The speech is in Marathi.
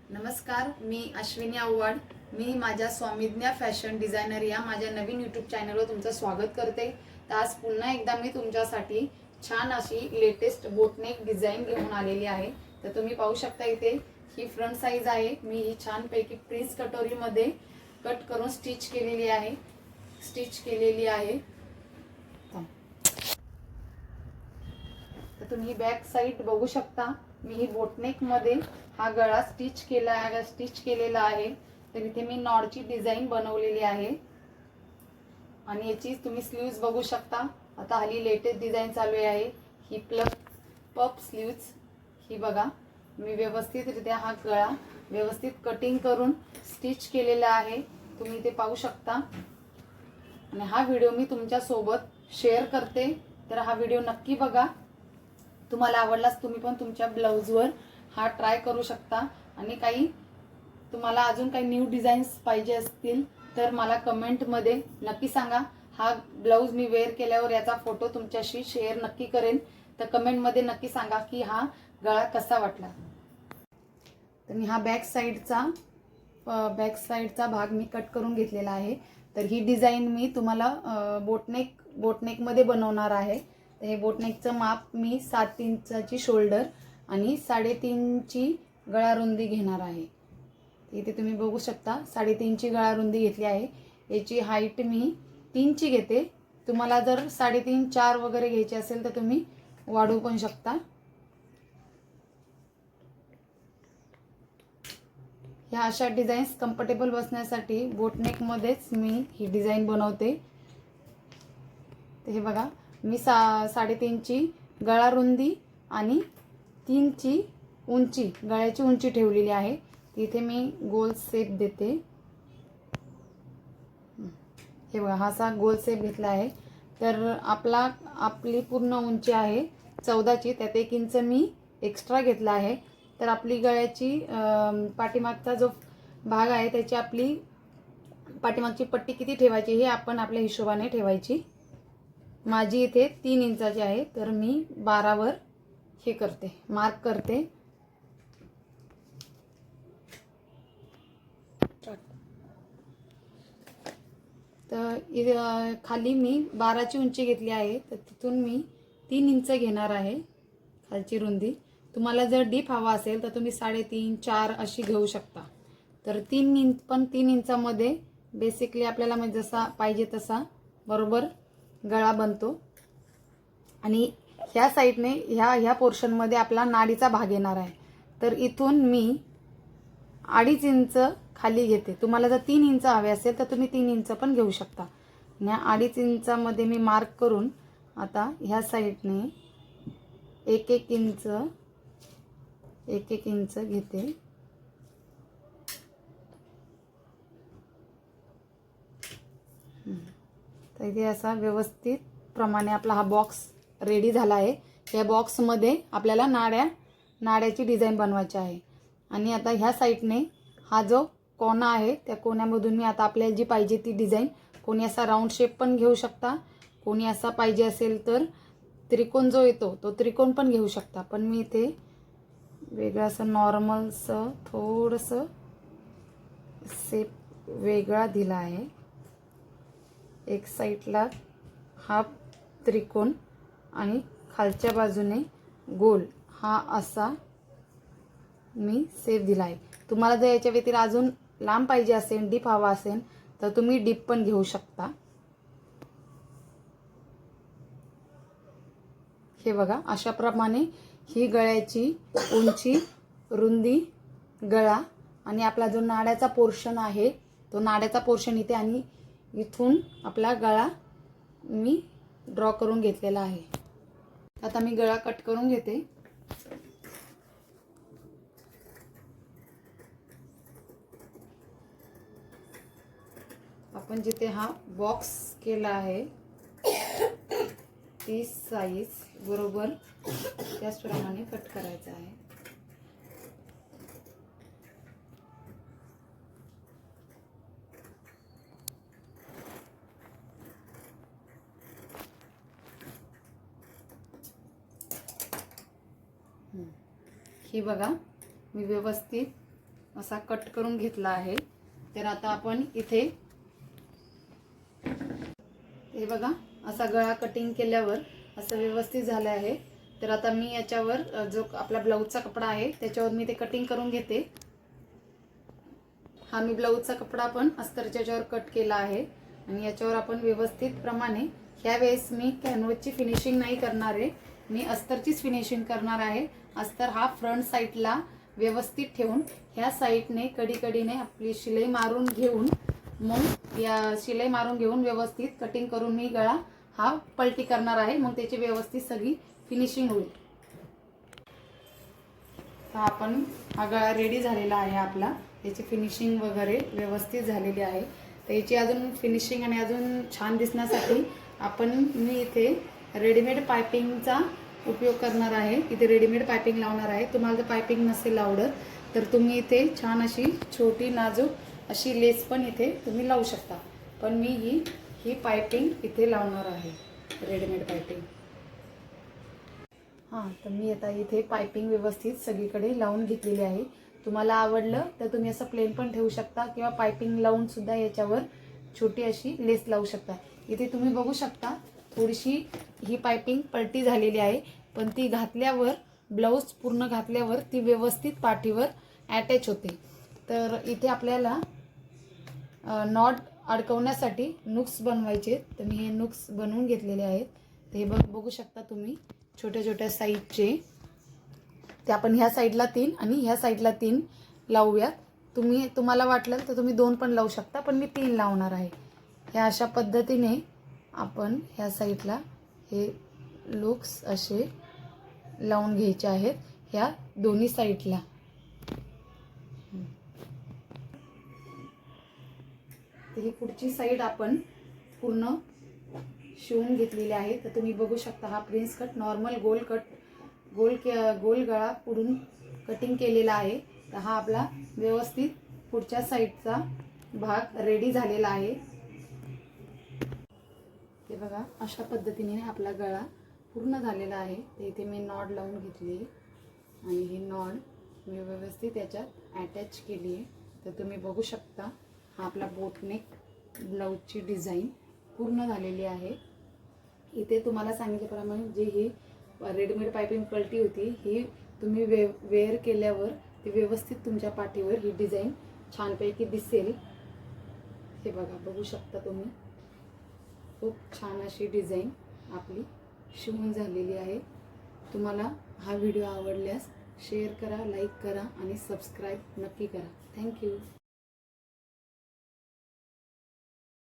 नमस्कार, मी अश्विनी आव्हाड. मी माझ्या स्वामिज्ञा फॅशन डिझायनर या माझ्या नवीन यूट्यूब चॅनलवर तुमचं स्वागत करते. तर आज पुन्हा एकदा मी तुमच्यासाठी छान अशी लेटेस्ट बोटनेक डिझाईन घेऊन आलेली आहे. तर तुम्ही पाहू शकता इथे ही फ्रंट साईज आहे. मी ही छानपैकी प्रिन्स कटोरीमध्ये कट करून स्टिच केलेली आहे. तर तुम्ही बॅक साईड बघू शकता. मी ही बोटनेक मध्ये हा गळा स्टिच केलेला आहे. तर इथे मी नॉडची डिझाईन बनवलेली आहे आणि याची तुम्ही स्लीव्ज बघू शकता. आता हल्ली लेटेस्ट डिझाईन चालू आहे ही पफ स्लीव्ज. ही बघा, मी व्यवस्थितरित्या हा गळा व्यवस्थित कटिंग करून स्टिच केलेला आहे. तुम्ही ते पाहू शकता आणि हा व्हिडिओ मी तुमच्या सोबत शेअर करते. तर हा व्हिडिओ नक्की बघा. तुम्हाला आवडलास तुम्ही पण तुमच्या ब्लाउजवर हा ट्राय करू शकता. आणि काही तुम्हाला अजून काही न्यू डिझाईन्स पाहिजे असतील तर मला कमेंटमध्ये नक्की सांगा. हा ब्लाउज मी वेअर केल्यावर याचा फोटो तुमच्याशी शेअर नक्की करेन. तर कमेंटमध्ये नक्की सांगा की हा गळा कसा वाटला. तर मी हा बॅक साईडचा भाग मी कट करून घेतलेला आहे. तर ही डिझाईन मी तुम्हाला बोटनेकमध्ये बनवणार आहे. तर हे बोटनेकचं माप मी 7 इंचाची शोल्डर आणि 3.5ची गळा रुंदी घेणार आहे. इथे तुम्ही बघू शकता 3.5ची गळा रुंदी घेतली आहे. याची हाईट मी 3ची घेते. तुम्हाला जर 3.5 4 वगैरे घ्यायची असेल तर तुम्ही वाढवू पण शकता. ह्या अशा डिझाईन्स कम्फर्टेबल बसण्यासाठी बोटनेकमध्येच मी ही डिझाईन बनवते. तर हे बघा, मी 3.5ची गळा रुंदी आणि 3ची उंची, गळ्याची उंची ठेवलेली आहे. तिथे मी गोल शेप देते. हे बघा, हा असा गोल शेप घेतला आहे. तर आपली पूर्ण उंची आहे 14ची, त्यात 1 इंच मी एक्स्ट्रा घेतला आहे. तर आपली गळ्याची पाठीमागचा जो भाग आहे त्याची आपली पाठीमागची पट्टी किती ठेवायची हे आपण आपल्या हिशोबाने ठेवायची. माझी इथे 3 इंचाची आहे. तर मी 12वर हे करते, मार्क करते. तर खाली मी 12ची उंची घेतली आहे. तर तिथून मी 3 इंच घेणार आहे खालची रुंदी. तुम्हाला जर डीप हवा असेल तर तुम्ही 3.5 4 अशी घेऊ शकता. तर 3 इंचामध्ये बेसिकली आपल्याला म्हणजे जसा पाहिजे तसा बरोबर गळा बनतो. आणि ह्या साईडने ह्या पोर्शनमध्ये आपला नाडीचा भाग येणार आहे. तर इथून मी 2.5 इंच खाली घेते. तुम्हाला जर 3 इंच हवे असेल तर तुम्ही 3 इंच पण घेऊ शकता. ह्या 2.5 इंचामध्ये मी मार्क करून आता ह्या साईडने 1-1 इंच घेते. तर इथे असा व्यवस्थित प्रमाणे आपला हा बॉक्स रेडी झाला आहे. या बॉक्समध्ये आपल्याला नाड्याची डिझाईन बनवायची आहे. आणि आता ह्या साईडने हा जो कोना आहे त्या कोण्यामधून मी आता आपल्याला जी पाहिजे ती डिझाईन, कोणी असा राऊंड शेप पण घेऊ शकता, कोणी असा पाहिजे असेल तर त्रिकोण जो येतो तो त्रिकोण पण घेऊ शकता. पण मी इथे वेगळं असं नॉर्मलचं थोडंसं शेप वेगळा दिला आहे. एक साईडला हाफ त्रिकोण आणि खालच्या बाजूने गोल, हा असा मी शेप दिला आहे. तुम्हाला जर याच्या व्यतिरिक्त अजून लांब पाहिजे असेल, डीप हवा असेल तर तुम्ही डीप पण घेऊ शकता. हे बघा, अशा प्रमाणे ही गळ्याची उंची, रुंदी, गळा आणि आपला जो नाड्याचा पोर्शन आहे तो नाड्याचा पोर्शन इथे आणि इथून आपला गळा मी ड्रॉ करून घेतलेला आहे. आता मी गळा कट करून घेते. आपण जिथे हा बॉक्स केला आहे ती साईज बरोबर त्याचप्रमाणे कट करायचा आहे. ही बघा, मी व्यवस्थित असा कट करून घेतला आहे. तर आता आपण इथे हे बघा असा गळा कटिंग केल्यावर असं व्यवस्थित झालं आहे. तर आता मी याच्यावर जो आपला ब्लाऊजचा कपडा आहे त्याच्यावर मी ते कटिंग करून घेते. हा मी ब्लाऊजचा कपडा पण अस्तरच्या याच्यावर कट केला आहे आणि याच्यावर आपण व्यवस्थित प्रमाणे ह्या वेळेस मी कॅनव्हासची फिनिशिंग नाही करणार आहे, मी अस्तरचीच फिनिशिंग करणार आहे. अस्तर हा फ्रंट साईडला व्यवस्थित ठेवून ह्या साईडने कडीकडीने आपली शिलाई मारून घेऊन मग या शिलाई मारून घेऊन व्यवस्थित कटिंग करून मी गळा हा पलटी करणार आहे. मग त्याची व्यवस्थित सगळी फिनिशिंग होईल. तर आपण हा गळा रेडी झालेला आहे आपला, याची फिनिशिंग वगैरे व्यवस्थित झालेली आहे. तर याची अजून फिनिशिंग आणि अजून छान दिसण्यासाठी मी इथे रेडीमेड पायपिंगचा उपयोग करणार आहे. इथे रेडीमेड पायपिंग लावणार आहे. तुम्हाला जर पायपिंग नसेल आवडत तर तुम्ही इथे छान अशी छोटी नाजूक अशी लेस पण इथे तुम्ही लावू शकता. पण मी ही पायपिंग इथे लावणार आहे, रेडीमेड पायपिंग. हां, तर मी आता इथे पायपिंग व्यवस्थित सगळीकडे लावून घेतलेली आहे. तुम्हाला आवडलं तर तुम्ही असं प्लेन पण ठेवू शकता किंवा पायपिंग लावून सुद्धा याच्यावर छोटी अशी लेस लावू शकता. इथे तुम्ही बघू शकता थोडीशी ही पायपिंग पलटी झालेली आहे, पण ती घातल्यावर ब्लाऊज पूर्ण घातल्यावर ती व्यवस्थित पाठीवर अटॅच होते. तर इथे आपल्याला नॉट अडकवण्यासाठी नुक्स बनवायचे. तर मी हे नुक्स बनवून घेतलेले आहेत. ते बघू शकता तुम्ही छोट्या छोट्या साईजचे. ते आपण ह्या साईडला 3 आणि ह्या साईडला 3 लावूयात. तुम्हाला वाटलं तर तुम्ही 2 पण लावू शकता, पण मी 3 लावणार आहे. ह्या अशा पद्धतीने आपण ह्या साईडला हे लुक्स असे लावून घ्यायचे आहेत ह्या दोन्ही साईडला. तर ही पुढची साईड आपण पूर्ण शिवून घेतलेली आहे. तर तुम्ही बघू शकता हा प्रिन्स कट नॉर्मल गोल गळा पुढून कटिंग केलेला आहे. तर हा आपला व्यवस्थित पुढच्या साईडचा भाग रेडी झालेला आहे. ते बघा अशा पद्धतीने आपला गळा पूर्ण झालेला आहे. तर इथे मी नॉड लावून घेतली आणि ही नॉड मी व्यवस्थित याच्यात अटॅच केली आहे. तर तुम्ही बघू शकता हा आपला बोटनेक ब्लाऊजची डिझाईन पूर्ण झालेली आहे. इथे तुम्हाला सांगितल्याप्रमाणे जी ही रेडीमेड पायपिंग पलटी होती ही तुम्ही वेअर केल्यावर ती व्यवस्थित तुमच्या पाठीवर ही डिझाईन छानपैकी दिसेल. हे बघा बघू शकता तुम्ही खूप छान अशी डिझाईन आपली शिवून झालेली आहे. तुम्हाला हा व्हिडिओ आवडल्यास शेअर करा, लाईक करा आणि सबस्क्राईब नक्की करा. थँक्यू.